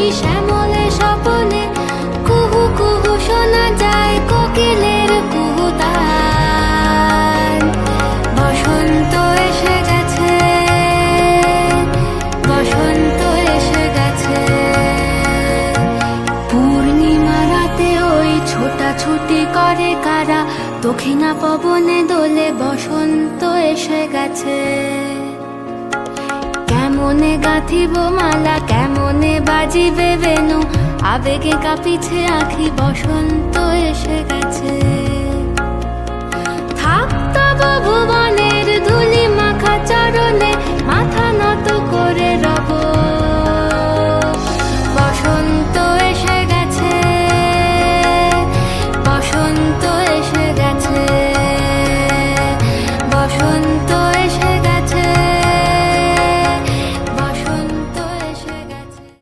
খুশি শ্যামলে স্বপনে কুহু কুহু শোনা যায় কোকিলের কুহুতান। বসন্ত এসে গেছে, বসন্ত এসে গেছে। পূর্ণিমা রাতে ওই ছোটাছুটি করে কারা, দক্ষিণা পবনে দোলে বসন্ত এসে গেছে। কেমনে গাঁথিব মালা, কেমনে বাজিবে বেনু, আবেগে কাঁপিছে আঁখি, বসন্ত এসে গেছে।